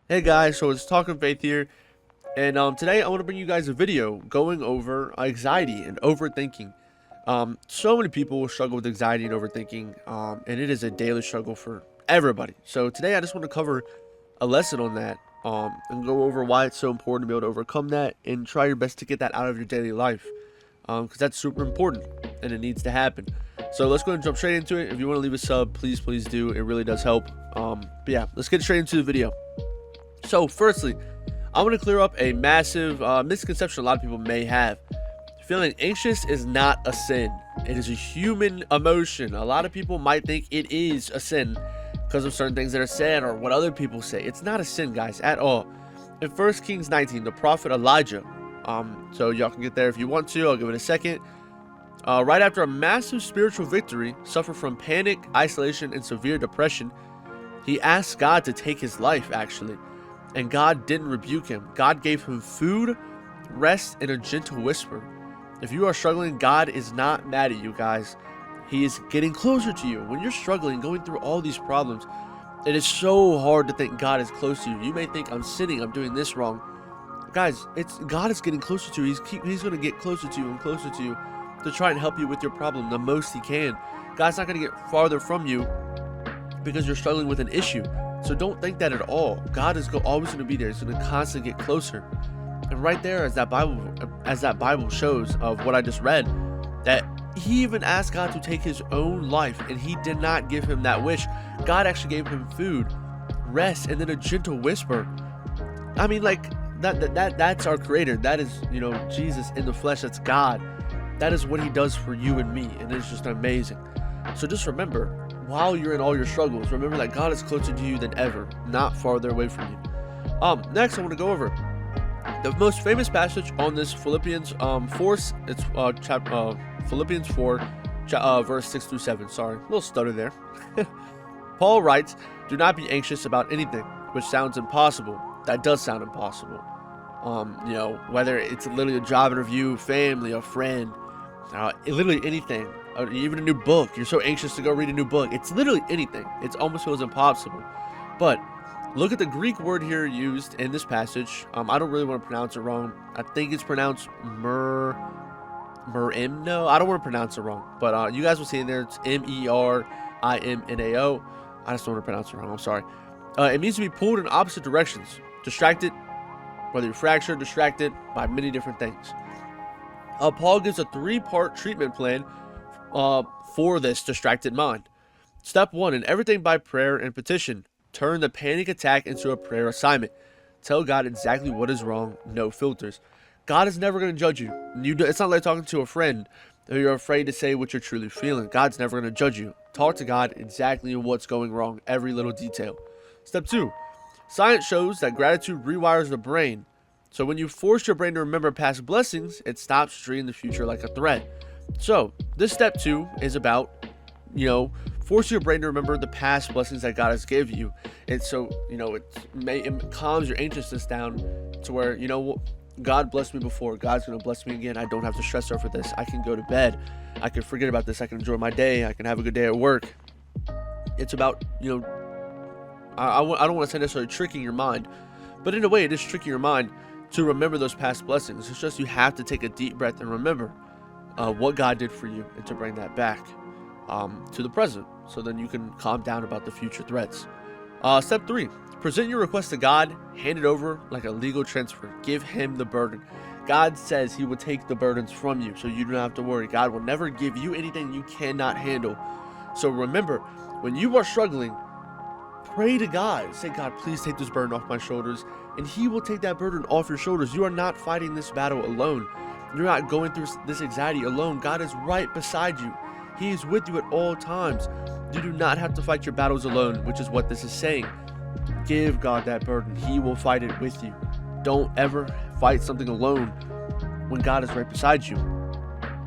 Hey guys, so it's Talking Faith here, and today I want to bring you guys a video going over anxiety and overthinking. So many people struggle with anxiety and overthinking, and it is a daily struggle for everybody. So today I just want to cover a lesson on that, and go over why it's so important to be able to overcome that and try your best to get that out of your daily life, because that's super important and it needs to happen. So let's go ahead and jump straight into it. If you want to leave a sub, please do. It really does help. But yeah, let's get straight into the video. So firstly, I want to clear up a massive misconception a lot of people may have. Feeling anxious is not a sin. It is a human emotion. A lot of people might think it is a sin because of certain things that are said or what other people say. It's not a sin, guys, at all. In 1 Kings 19, the prophet Elijah, so y'all can get there if you want to. I'll give it a second. Right after a massive spiritual victory, suffered from panic, isolation, and severe depression, he asked God to take his life, actually. And God didn't rebuke him. God gave him food, rest, and a gentle whisper. If you are struggling, God is not mad at you, guys. He is getting closer to you. When you're struggling, going through all these problems, it is so hard to think God is close to you. You may think, I'm sinning, I'm doing this wrong. Guys, God is getting closer to you. He's going to get closer to you and closer to you to try and help you with your problem the most he can. God's not going to get farther from you because you're struggling with an issue. So don't think that at all. God is always going to be there. He's going to constantly get closer. And right there, as that Bible shows of what I just read, that he even asked God to take his own life, and he did not give him that wish. God actually gave him food, rest, and then a gentle whisper. I mean, like that's our Creator. That is, Jesus in the flesh. That's God. That is what he does for you and me, and it's just amazing. So just remember, while you're in all your struggles, remember that God is closer to you than ever, not farther away from you. Next, I want to go over the most famous passage on this, Philippians 4. It's Philippians 4, verse 6 through 7. Sorry, a little stutter there. Paul writes, "Do not be anxious about anything," which sounds impossible. That does sound impossible. Whether it's literally a job interview, family, a friend, literally anything. Even a new book. You're so anxious to go read a new book. It's literally anything. It almost feels impossible. But look at the Greek word here used in this passage. I don't really want to pronounce it wrong. I think it's pronounced merimno. I don't want to pronounce it wrong. But you guys will see in there, it's merimnao. I just don't want to pronounce it wrong. I'm sorry. It means to be pulled in opposite directions. Distracted, whether you're fractured, distracted by many different things. Paul gives a 3-part treatment plan for this distracted mind. Step 1, in everything by prayer and petition. Turn the panic attack into a prayer assignment. Tell God exactly what is wrong, no filters. God is never going to judge you. It's not like talking to a friend who you're afraid to say what you're truly feeling. God's never going to judge you. Talk to God exactly what's going wrong, every little detail. Step 2, science shows that gratitude rewires the brain. So when you force your brain to remember past blessings, it stops treating the future like a threat. So this step 2 is about, forcing your brain to remember the past blessings that God has given you. And so, it calms your anxiousness down to where, God blessed me before. God's going to bless me again. I don't have to stress over this. I can go to bed. I can forget about this. I can enjoy my day. I can have a good day at work. It's about, I don't want to say necessarily tricking your mind, but in a way it is tricking your mind to remember those past blessings. It's just you have to take a deep breath and remember what God did for you, and to bring that back to the present, so then you can calm down about the future threats. Step 3, present your request to God. Hand it over like a legal transfer. Give him the burden. God says he will take the burdens from you, so you don't have to worry. God will never give you anything you cannot handle. So remember, when you are struggling, pray to God. Say, God, please take this burden off my shoulders, and he will take that burden off your shoulders. You are not fighting this battle alone. You're not going through this anxiety alone. God is right beside you. He is with you at all times. You do not have to fight your battles alone, which is what this is saying. Give God that burden. He will fight it with you. Don't ever fight something alone when God is right beside you.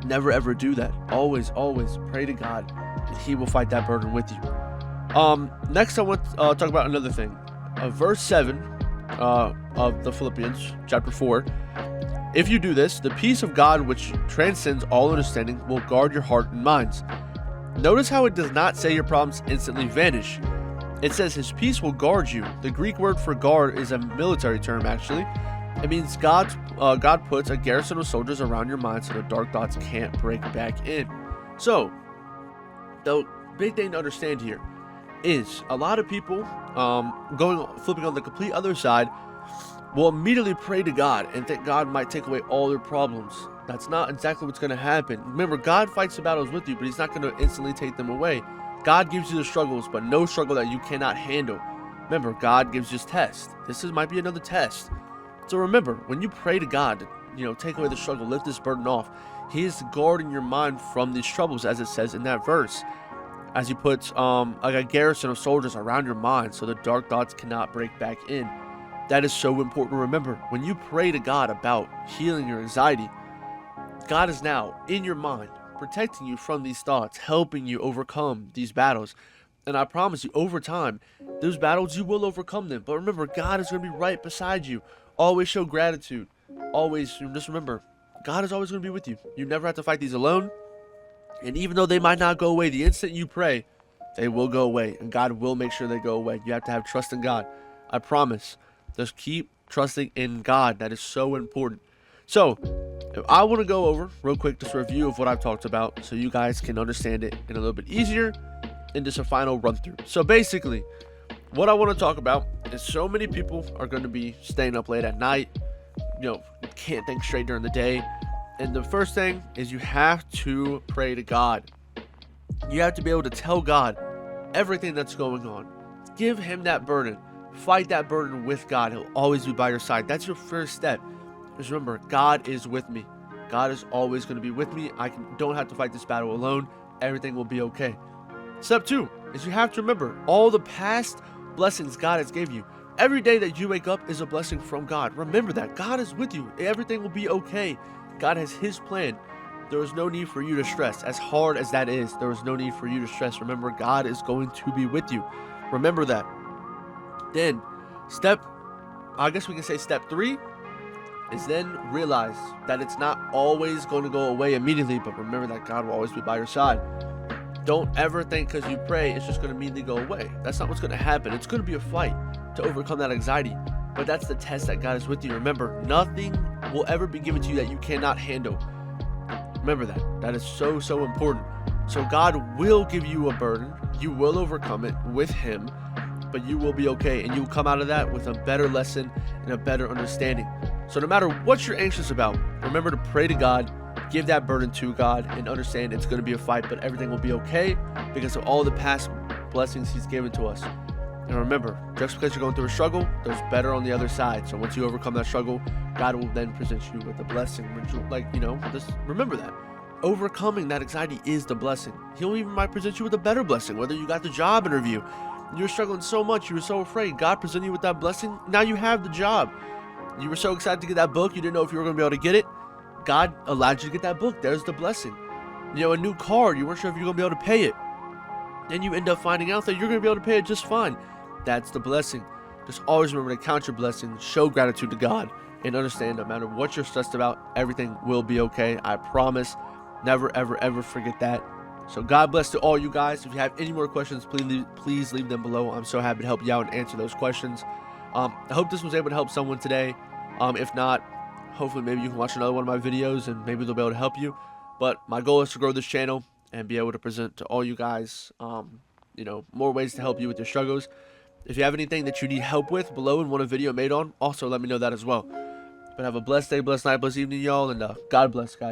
Never ever do that. Always pray to God, and he will fight that burden with you. Next I want to talk about another thing. Verse 7 of the Philippians chapter 4. If you do this, the peace of God, which transcends all understanding, will guard your heart and minds. Notice how it does not say your problems instantly vanish. It says his peace will guard you. The Greek word for guard is a military term, actually. It means God puts a garrison of soldiers around your mind so the dark thoughts can't break back in. So, the big thing to understand here is a lot of people flipping on the complete other side will immediately pray to God and think God might take away all their problems. That's not exactly what's going to happen. Remember, God fights the battles with you, but he's not going to instantly take them away. God gives you the struggles, but no struggle that you cannot handle. Remember, God gives you tests. Might be another test. So remember, when you pray to God to, take away the struggle, lift this burden off, he is guarding your mind from these troubles, as it says in that verse. As he puts like a garrison of soldiers around your mind so the dark thoughts cannot break back in. That is so important to remember. When you pray to God about healing your anxiety, God is now in your mind, protecting you from these thoughts, helping you overcome these battles. And I promise you, over time, those battles, you will overcome them. But remember, God is going to be right beside you. Always show gratitude. Always, just remember, God is always going to be with you. You never have to fight these alone. And even though they might not go away, the instant you pray, they will go away. And God will make sure they go away. You have to have trust in God. I promise. Just keep trusting in God. That is so important. So, I want to go over real quick just a review of what I've talked about so you guys can understand it in a little bit easier and just a final run through. So basically, what I want to talk about is so many people are going to be staying up late at night, can't think straight during the day. And the first thing is you have to pray to God. You have to be able to tell God everything that's going on. Give him that burden. Fight that burden with God. He'll always be by your side. That's your first step. Just remember, God is with me. God is always going to be with me. Don't have to fight this battle alone. Everything will be okay. Step 2 is you have to remember all the past blessings God has gave you. Every day that you wake up is a blessing from God. Remember that. God is with you. Everything will be okay. God has his plan. There is no need for you to stress. As hard as that is, there is no need for you to stress. Remember, God is going to be with you. Remember that. Then, step 3 is then realize that it's not always going to go away immediately, but remember that God will always be by your side. Don't ever think because you pray it's just going to immediately go away. That's not what's going to happen. It's going to be a fight to overcome that anxiety, but that's the test that God is with you. Remember, nothing will ever be given to you that you cannot handle. Remember that. That is so, so important. So God will give you a burden. You will overcome it with him, but you will be okay, and you will come out of that with a better lesson and a better understanding. So no matter what you're anxious about, remember to pray to God, give that burden to God, and understand it's going to be a fight, but everything will be okay because of all the past blessings he's given to us. And remember, just because you're going through a struggle, there's better on the other side. So once you overcome that struggle, God will then present you with a blessing. Just remember that. Overcoming that anxiety is the blessing. He'll even might present you with a better blessing, whether you got the job interview. You were struggling so much, you were so afraid. God presented you with that blessing. Now you have the job. You were so excited to get that book, you didn't know if you were going to be able to get it. God allowed you to get that book. There's the blessing. A new car, you weren't sure if you were going to be able to pay it. Then you end up finding out that you're going to be able to pay it just fine. That's the blessing. Just always remember to count your blessings, show gratitude to God, and understand no matter what you're stressed about, everything will be okay. I promise. Never, ever, ever forget that. So God bless to all you guys. If you have any more questions, please leave them below. I'm so happy to help you out and answer those questions. I hope this was able to help someone today. If not, hopefully maybe you can watch another one of my videos and maybe they'll be able to help you. But my goal is to grow this channel and be able to present to all you guys, more ways to help you with your struggles. If you have anything that you need help with below and want a video made on, also let me know that as well. But have a blessed day, blessed night, blessed evening, y'all, and God bless, guys.